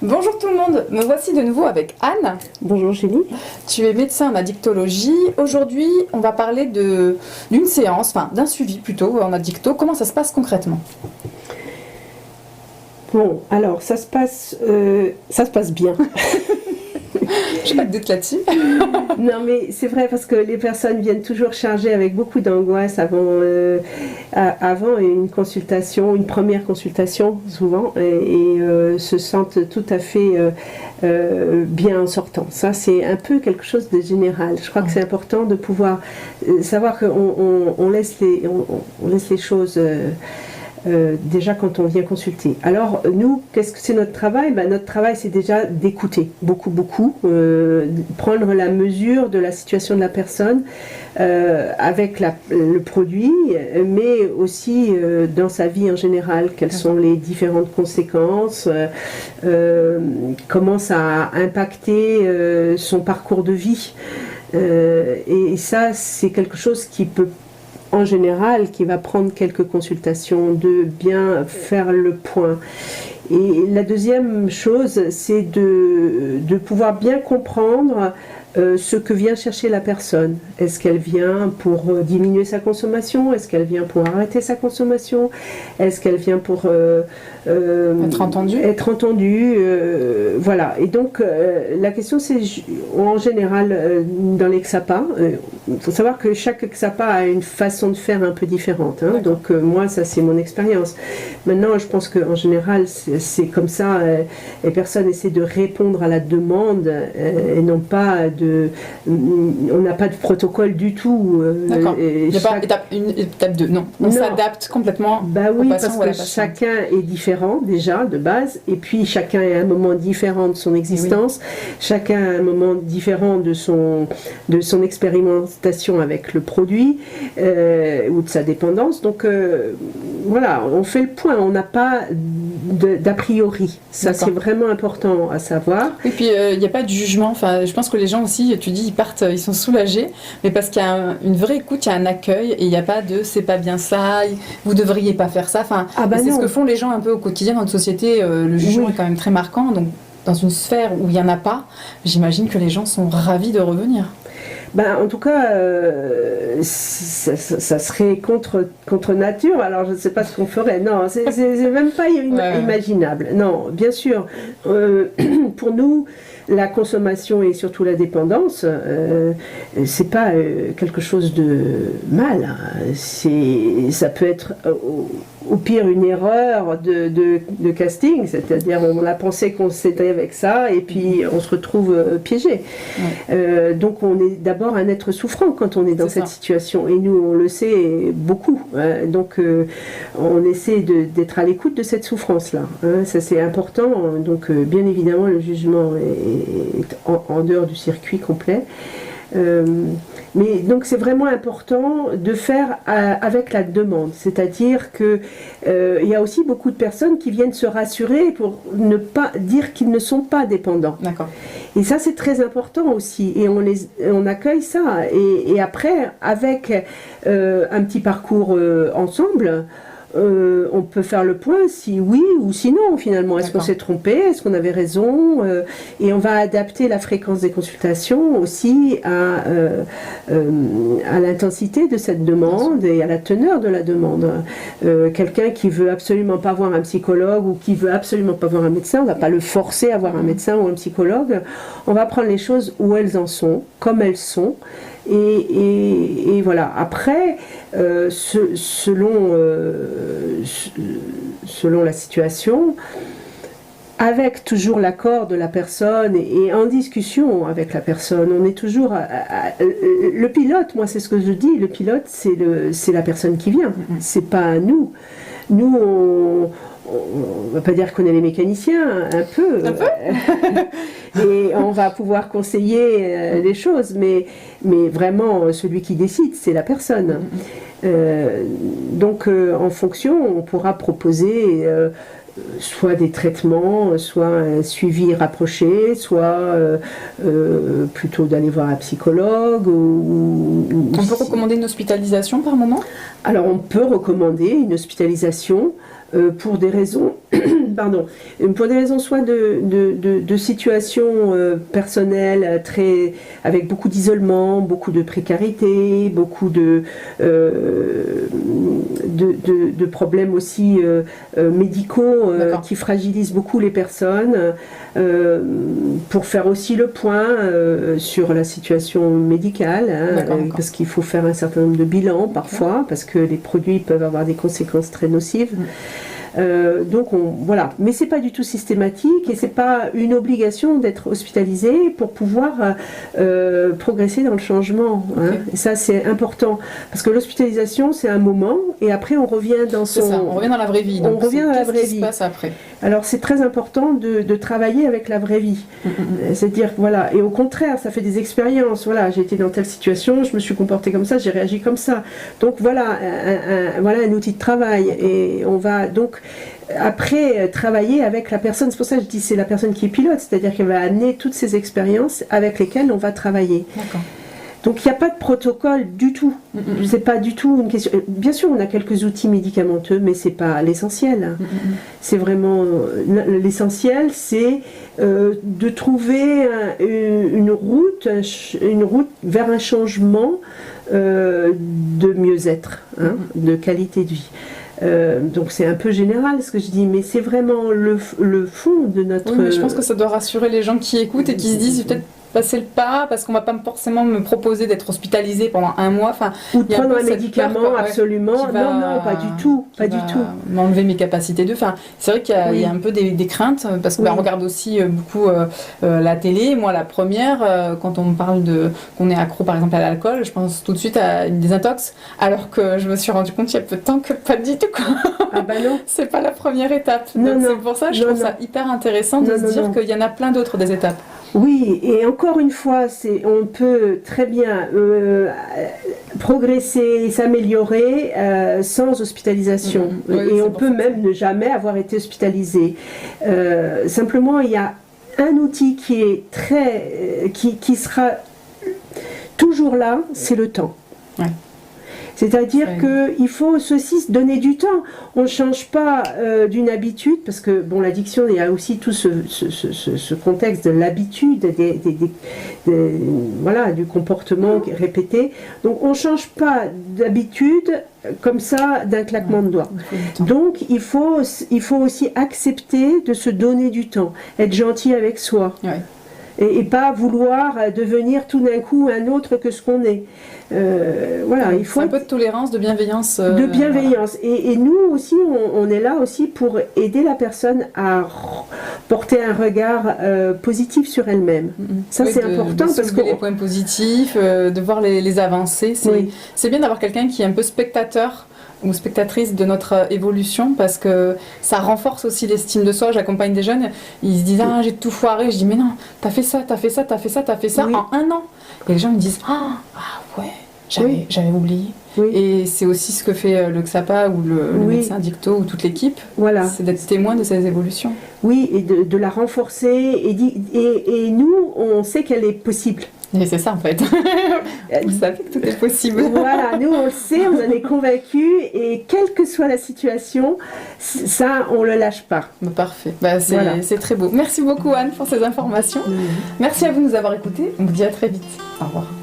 Bonjour tout le monde, me voici de nouveau avec Anne. Bonjour Julie. Tu es médecin en addictologie. Aujourd'hui, on va parler d'une séance, enfin d'un suivi plutôt en addicto. Comment ça se passe concrètement? Bon, alors ça se passe bien. Je n'ai pas de doute là-dessus. Non mais c'est vrai parce que les personnes viennent toujours chargées avec beaucoup d'angoisse avant une consultation, une première consultation souvent, et se sentent tout à fait bien en sortant. Ça c'est un peu quelque chose de général. Je crois que c'est important de pouvoir savoir qu'on laisse les choses... déjà quand on vient consulter. Alors nous, qu'est-ce que c'est notre travail? Notre travail c'est déjà d'écouter beaucoup, prendre la mesure de la situation de la personne avec le produit, mais aussi dans sa vie en général, quelles sont les différentes conséquences, comment ça a impacté son parcours de vie. Et ça c'est quelque chose qui peut en général, qui va prendre quelques consultations, de bien faire le point. Et la deuxième chose, c'est de pouvoir bien comprendre ce que vient chercher la personne. Est-ce qu'elle vient pour diminuer sa consommation? Est-ce qu'elle vient pour arrêter sa consommation? Est-ce qu'elle vient pour être entendue? Voilà. Et donc, la question, c'est en général, dans les XAPA, il faut savoir que chaque XAPA a une façon de faire un peu différente. Hein. Donc, moi, ça, c'est mon expérience. Maintenant, je pense qu'en général, c'est comme ça. Les personnes essaient de répondre à la demande et non pas on n'a pas de protocole du tout. D'accord. Il n'y a pas étape 1, étape 2. Non. On s'adapte complètement au patient parce que chacun est différent déjà de base, et puis chacun a un moment différent de son existence, chacun a un moment différent de son expérimentation avec le produit ou de sa dépendance. Donc voilà, on fait le point. On n'a pas d'a priori. Ça, c'est vraiment important à savoir. Et puis, il n'y a pas de jugement. Enfin, je pense que les gens aussi, tu dis, ils partent, ils sont soulagés, mais parce qu'il y a une vraie écoute, il y a un accueil, et il n'y a pas de c'est pas bien ça, vous devriez pas faire ça. Enfin, c'est ce que font les gens un peu au quotidien dans notre société. Le jugement est quand même très marquant. Donc, dans une sphère où il n'y en a pas, j'imagine que les gens sont ravis de revenir. En tout cas, ça serait contre nature. Alors, je ne sais pas ce qu'on ferait. Non, c'est même pas imaginable. Non, bien sûr. Pour nous, la consommation et surtout la dépendance, c'est pas quelque chose de mal. Ça peut être au pire une erreur de casting, c'est-à-dire on a pensé qu'on s'aidait avec ça et puis on se retrouve piégé. Donc on est d'abord un être souffrant quand on est dans cette situation, et nous on le sait beaucoup. Donc on essaie d'être à l'écoute de cette souffrance-là. Ça c'est important. Donc bien évidemment le jugement est en dehors du circuit complet. Mais donc c'est vraiment important de faire avec la demande, c'est-à-dire que il y a aussi beaucoup de personnes qui viennent se rassurer pour ne pas dire qu'ils ne sont pas dépendants. D'accord. Et ça c'est très important aussi, et on accueille ça, et après avec un petit parcours ensemble. On peut faire le point si oui ou sinon finalement. Est-ce qu'on s'est trompé? Est-ce qu'on avait raison? Et on va adapter la fréquence des consultations aussi à l'intensité de cette demande et à la teneur de la demande. Quelqu'un qui veut absolument pas voir un psychologue ou qui veut absolument pas voir un médecin, on va pas le forcer à voir un médecin ou un psychologue. On va prendre les choses où elles en sont, comme elles sont. Et voilà. Après, selon la situation, avec toujours l'accord de la personne et en discussion avec la personne, on est toujours... le pilote, moi c'est ce que je dis, le pilote c'est la personne qui vient, c'est pas nous. Nous, on va pas dire qu'on est les mécaniciens, un peu. Et on va pouvoir conseiller les choses, mais vraiment, celui qui décide, c'est la personne. Donc, en fonction, on pourra proposer soit des traitements, soit un suivi rapproché, soit plutôt d'aller voir un psychologue. On peut recommander une hospitalisation par moment ? Alors on peut recommander une hospitalisation pour des raisons pour des raisons soit de situation personnelle avec beaucoup d'isolement, beaucoup de précarité, beaucoup de problèmes aussi médicaux qui fragilisent beaucoup les personnes, pour faire aussi le point sur la situation médicale, parce qu'il faut faire un certain nombre de bilans parfois, parce que les produits peuvent avoir des conséquences très nocives. Donc voilà, mais c'est pas du tout systématique et c'est pas une obligation d'être hospitalisé pour pouvoir progresser dans le changement. Et ça c'est important parce que l'hospitalisation c'est un moment et après on revient dans on revient dans la vraie vie. On revient dans la vraie vie. Qu'est-ce qui se passe après ? Alors c'est très important de travailler avec la vraie vie. C'est-à-dire voilà, et au contraire ça fait des expériences. Voilà, j'ai été dans telle situation, je me suis comportée comme ça, j'ai réagi comme ça. Donc voilà, voilà un outil de travail et on va donc après travailler avec la personne. C'est pour ça que je dis c'est la personne qui est pilote, c'est-à-dire qu'elle va amener toutes ces expériences avec lesquelles on va travailler. D'accord. Donc il n'y a pas de protocole du tout. C'est pas du tout une question. Bien sûr, on a quelques outils médicamenteux, mais c'est pas l'essentiel. C'est vraiment l'essentiel, c'est de trouver une route vers un changement de mieux-être, de qualité de vie. Donc c'est un peu général ce que je dis, mais c'est vraiment le fond de notre... Oui, mais je pense que ça doit rassurer les gens qui écoutent et qui se disent peut-être passer le pas parce qu'on va pas forcément me proposer d'être hospitalisé pendant un mois, ou de prendre un médicament absolument. Non, pas du tout, m'enlever mes capacités de. C'est vrai qu'il y a un peu des craintes parce qu'on regarde aussi beaucoup la télé. Moi, la première, quand on me parle qu'on est accro par exemple à l'alcool, je pense tout de suite à une désintox, alors que je me suis rendu compte il y a peu de temps que pas du tout. Ah bah non. C'est pas la première étape. Donc c'est pour ça que je trouve ça hyper intéressant de se dire qu'il y en a plein d'autres des étapes. Oui, et encore une fois, on peut très bien progresser, s'améliorer sans hospitalisation. Et on peut même ne jamais avoir été hospitalisé. Simplement, il y a un outil qui est qui sera toujours là, c'est le temps. Ouais. C'est-à-dire qu'il faut aussi se donner du temps. On ne change pas d'une habitude, parce que bon, l'addiction, il y a aussi tout ce contexte de l'habitude, voilà, du comportement répété. Donc on ne change pas d'habitude comme ça d'un claquement de doigts. Donc il faut aussi accepter de se donner du temps, être gentil avec soi. Ouais. Et pas vouloir devenir tout d'un coup un autre que ce qu'on est. Voilà, il faut un peu de tolérance, de bienveillance. De bienveillance. Voilà. Et nous aussi, on est là aussi pour aider la personne à porter un regard positif sur elle-même. Ça, c'est important. Parce que les points positifs, de voir les avancées. C'est bien d'avoir quelqu'un qui est un peu spectateur ou spectatrice de notre évolution, parce que ça renforce aussi l'estime de soi. J'accompagne des jeunes, ils se disent j'ai tout foiré, je dis mais non, t'as fait ça en un an, et les gens me disent ouais, j'avais oublié. Et c'est aussi ce que fait le XAPA ou le médecin Dicto ou toute l'équipe, c'est d'être témoin de ces évolutions. Oui, et de la renforcer, et nous on sait qu'elle est possible. Et c'est ça en fait. Vous savez que tout est possible. Voilà, nous on le sait, on en est convaincus, et quelle que soit la situation, ça on le lâche pas. Parfait, c'est très beau. Merci beaucoup Anne pour ces informations. Merci à vous de nous avoir écoutés. On vous dit à très vite. Au revoir.